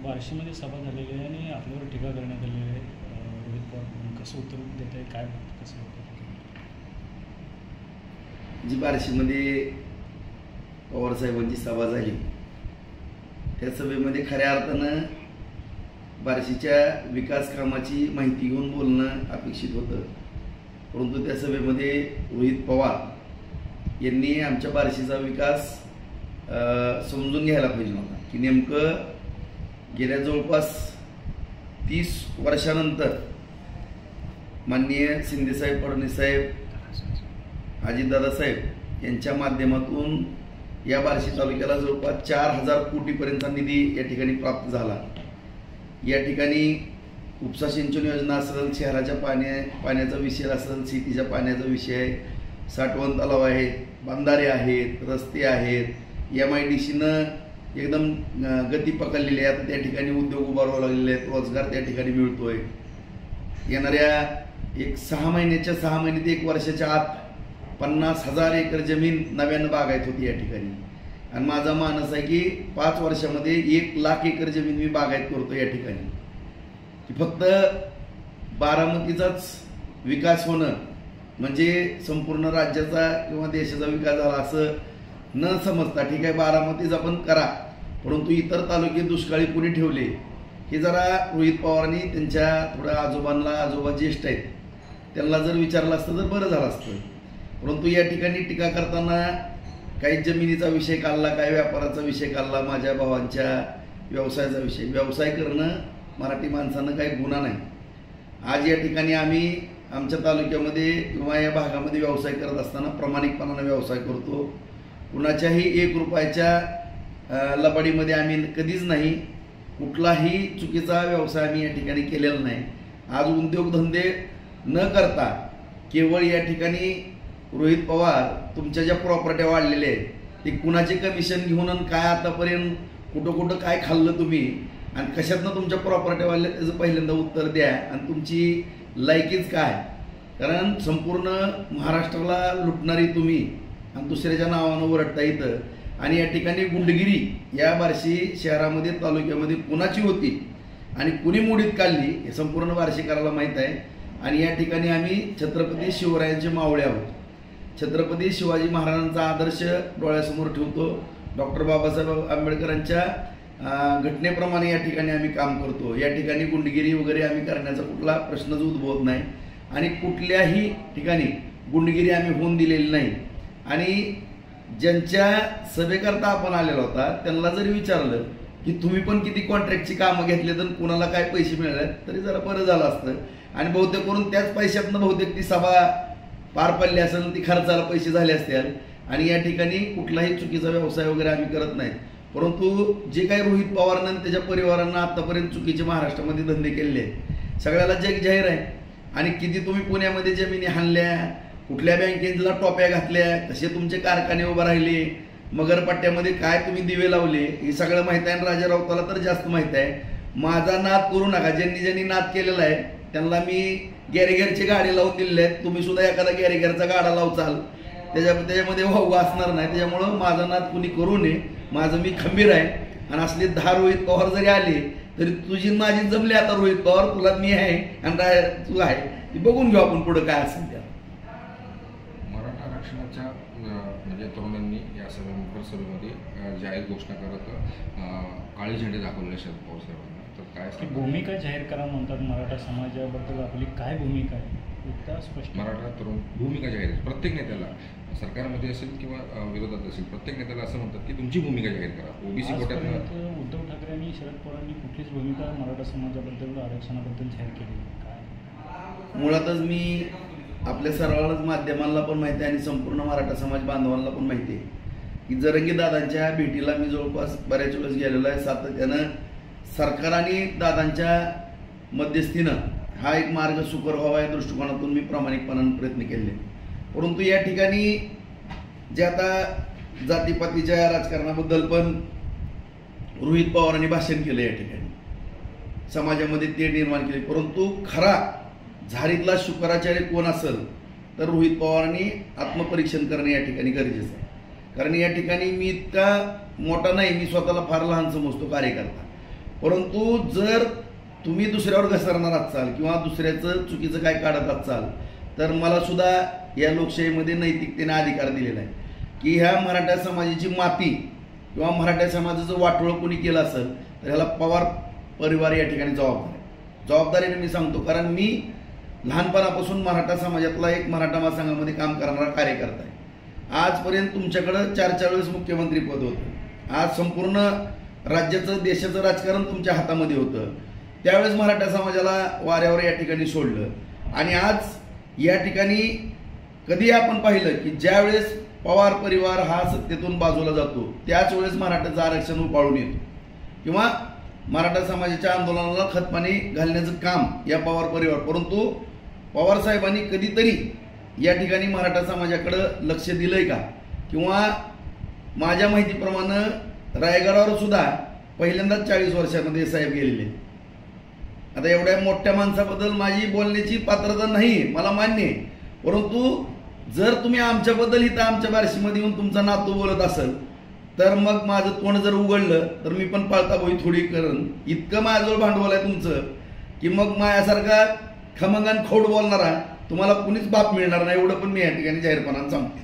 बार्शीमध्ये सभा झालेली आहे आणि आपल्यावर टीका करण्यात आलेली आहे. रोहित पवार कसं उत्तर देत आहे, काय कसं उत्तर? जी बार्शीमध्ये पवारसाहेबांची सभा झाली त्या सभेमध्ये खऱ्या अर्थानं बार्शीच्या विकास कामाची माहिती घेऊन बोलणं अपेक्षित होतं, परंतु त्या सभेमध्ये रोहित पवार यांनी आमच्या बार्शीचा विकास समजून घ्यायला पाहिजे होता की नेमकं गेल्या जवळपास 30 वर्षानंतर माननीय शिंदेसाहेब, फडणवीससाहेब, अजितदादासाहेब यांच्या माध्यमातून या बार्शी तालुक्याला जवळपास 4000 कोटीपर्यंतचा निधी या ठिकाणी प्राप्त झाला. या ठिकाणी उपसा सिंचन योजना असेल, शहराच्या पाण्याचा विषय असेल, शेतीच्या पाण्याचा विषय आहे, साठवण तलाव आहेत, बंधारे आहेत, रस्ते आहेत. MIDCनं एकदम गती पकडलेली आहे. आता त्या ठिकाणी उद्योग उभारावे लागलेले आहेत, रोजगार त्या ठिकाणी मिळतोय. येणाऱ्या 6 महिन्यात 1 वर्षाच्या आत 50,000 एकर जमीन नव्यानं बागायत होती या ठिकाणी. आणि माझा मानस आहे की 5 वर्षामध्ये 1 लाख एकर जमीन मी बागायत करतो या ठिकाणी. की फक्त बारामतीचाच विकास होणं म्हणजे संपूर्ण राज्याचा किंवा देशाचा विकास झाला असं न समजता, ठीक आहे बारामतीचा पण करा, परंतु इतर तालुके दुष्काळी कुणी ठेवले हे जरा रोहित पवारांनी त्यांच्या थोड्या आजोबा ज्येष्ठ आहेत त्यांना जर विचारलं असतं तर बरं झालं असतं. परंतु या ठिकाणी टीका करताना काही जमिनीचा विषय काढला, काही व्यापाराचा विषय काढला, माझ्या भावांच्या व्यवसायाचा विषय. व्यवसाय करणं मराठी माणसानं काही गुन्हा नाही. आज या ठिकाणी आम्ही आमच्या तालुक्यामध्ये किंवा या भागामध्ये व्यवसाय करत असताना प्रामाणिकपणाने व्यवसाय करतो. कुणाच्याही 1 रुपयाच्या लबाडीमध्ये आम्ही कधीच नाही, कुठलाही चुकीचा व्यवसाय आम्ही या ठिकाणी केलेला नाही. आज उद्योगधंदे न करता केवळ या ठिकाणी रोहित पवार तुमच्या ज्या प्रॉपर्ट्या वाढलेल्या आहेत ते कुणाचे कमिशन घेऊन आणि काय आतापर्यंत कुठं काय खाल्लं तुम्ही आणि कशातनं तुमच्या प्रॉपर्ट्या वाढल्या त्याचं पहिल्यांदा उत्तर द्या. आणि तुमची लायकीच काय? कारण संपूर्ण महाराष्ट्राला लुटणारी तुम्ही आणि दुसऱ्याच्या नावानं ओरडता येतं. आणि या ठिकाणी गुंडगिरी या बार्शी शहरामध्ये तालुक्यामध्ये कुणाची होती आणि कुणी मोडीत काढली हे संपूर्ण बार्शीकराला माहीत आहे. आणि या ठिकाणी आम्ही छत्रपती शिवरायांचे मावळे आहोत. छत्रपती शिवाजी महाराजांचा आदर्श डोळ्यासमोर ठेवतो. डॉक्टर बाबासाहेब आंबेडकरांच्या घटनेप्रमाणे या ठिकाणी आम्ही काम करतो. या ठिकाणी गुंडगिरी वगैरे आम्ही करण्याचा कुठला प्रश्नच उद्भवत नाही आणि कुठल्याही ठिकाणी गुंडगिरी आम्ही होऊन दिलेली नाही. आणि ज्यांच्या सभेकरता आपण आलेला होता त्यांना जरी विचारलं की तुम्ही पण किती कॉन्ट्रॅक्टची कामं घेतले तर कुणाला काय पैसे मिळाले तरी जरा बरं झालं असतं. आणि बहुतेक करून त्याच पैशातनं बहुतेक ती सभा पार पडली असेल, ती खर्चाला पैसे झाले असतील. आणि या ठिकाणी कुठलाही चुकीचा व्यवसाय वगैरे आम्ही करत नाही. परंतु जे काही रोहित पवारांना त्याच्या परिवारांना आतापर्यंत चुकीचे महाराष्ट्रामध्ये धंदे केलेले आहेत सगळ्याला जग जाहीर आहे. आणि किती तुम्ही पुण्यामध्ये जमिनी हाणल्या, कुठल्या बँकेला टोप्या घातल्या, कसे तुमचे कारखाने उभे राहिले, मगरपट्ट्यामध्ये काय तुम्ही दिवे लावले हे सगळं माहीत आहे. आणि राजा राऊताला तर जास्त माहीत आहे. माझा नाद करू नका. ज्यांनी नाद केलेला आहे त्यांना मी गॅरेगरची गाडी लावून दिलेली आहेत. तुम्ही सुद्धा एखादा गॅरेगरचा गाडा लावचाल त्याच्यामध्ये वाहू असणार नाही. त्याच्यामुळं माझा नाद कुणी करू नये. माझं मी खंबीर आहे. आणि असले 10 रोहित पवार जरी आले तरी तुझी माझी जमली. आता रोहित पवार तुला मी आहे आणि तू आहे, ती बघून घेऊ आपण पुढं काय असेल त्या. मराठा आरक्षणाच्या म्हणजे तरुणांनी या सभेमध्ये जाहीर घोषणा करत काळी झेंडे दाखवले शरद पवार साहेबांना, तर काय भूमिका जाहीर करा म्हणतात मराठा समाजाबद्दल आपली काय भूमिका आहे एकदा स्पष्ट. मराठा तरुण भूमिका जाहीर प्रत्येक नेत्याला सरकारमध्ये असेल किंवा विरोधात असेल प्रत्येक नेत्याला असं म्हणतात की तुमची भूमिका जाहीर करा. ओबीसी कोट्यात उद्धव ठाकरे आणि शरद पवारांनी कुठलीच भूमिका मराठा समाजाबद्दल आरक्षणाबद्दल जाहीर केली काय? मुळातच मी आपल्या सर्वांनाच माध्यमांना पण माहिती आहे आणि संपूर्ण मराठा समाज बांधवांना पण माहिती आहे की जरंगी दादांच्या भेटीला मी जवळपास बऱ्याच वेळेस गेलेलो आहे. सातत्यानं सरकार आणि दादांच्या मध्यस्थीनं हा एक मार्ग सुकर व्हावा या दृष्टिकोनातून मी प्रामाणिकपणाने प्रयत्न केले. परंतु या ठिकाणी जे आता जातीपातीच्या राजकारणाबद्दल पण रोहित पवारांनी भाषण केलं, या ठिकाणी समाजामध्ये ते निर्माण केले. परंतु खरा झारीतला शुक्राचार्य कोण असेल तर रोहित पवारांनी आत्मपरीक्षण करणे या ठिकाणी गरजेचं आहे. कारण या ठिकाणी मी इतका मोठा नाही, मी स्वतःला फार लहान समजतो कार्यकर्ता, परंतु जर तुम्ही दुसऱ्यावर घसरणार असाल किंवा दुसऱ्याचं चुकीचं काय काढत असाल तर मला सुद्धा या लोकशाहीमध्ये नैतिकतेने अधिकार दिलेला आहे की ह्या मराठा समाजाची माफी किंवा मराठा समाजाचं वाटोळं कोणी केलं असेल तर ह्याला पवार परिवार या ठिकाणी जबाबदार आहे. जबाबदारीने मी सांगतो, कारण मी लहानपणापासून मराठा समाजातला एक मराठा महासंघामध्ये काम करणारा कार्यकर्ता आहे. आजपर्यंत तुमच्याकडं 4 वेळेस मुख्यमंत्री पद होतं. आज संपूर्ण राज्याचं देशाचं राजकारण तुमच्या हातामध्ये होतं. त्यावेळेस मराठा समाजाला वाऱ्यावर या ठिकाणी सोडलं आणि आज या ठिकाणी कधी आपण पाहिलं की ज्यावेळेस पवार परिवार हा सत्तेतून बाजूला जातो त्याच वेळेस मराठाचं आरक्षण उपाळून येतो किंवा मराठा समाजाच्या आंदोलनाला खतपाणी घालण्याचं काम या पवार परिवार. परंतु पवार साहेबांनी कधीतरी या ठिकाणी मराठा समाजाकडं लक्ष दिलंय का? किंवा माझ्या माहितीप्रमाणे रायगडावर सुद्धा पहिल्यांदाच 40 वर्षामध्ये साहेब गेलेले. आता एवढ्या मोठ्या माणसाबद्दल माझी बोलण्याची पात्रता नाही, मला मान्य आहे. परंतु जर तुम्ही आमच्याबद्दल इथं आमच्या बार्शीमध्ये येऊन तुमचा नातू बोलत असेल तर मग माझं तोंड जर उघडलं तर मी पण पाळता बोई थोडी करण. इतकं माझ्याजवळ भांडवल आहे तुमचं की मग माझ्यासारखा खमंगान खोड बोलणारा तुम्हाला कुणीच बाप मिळणार नाही, एवढं पण मी या ठिकाणी जाहीरपणाने सांगतो.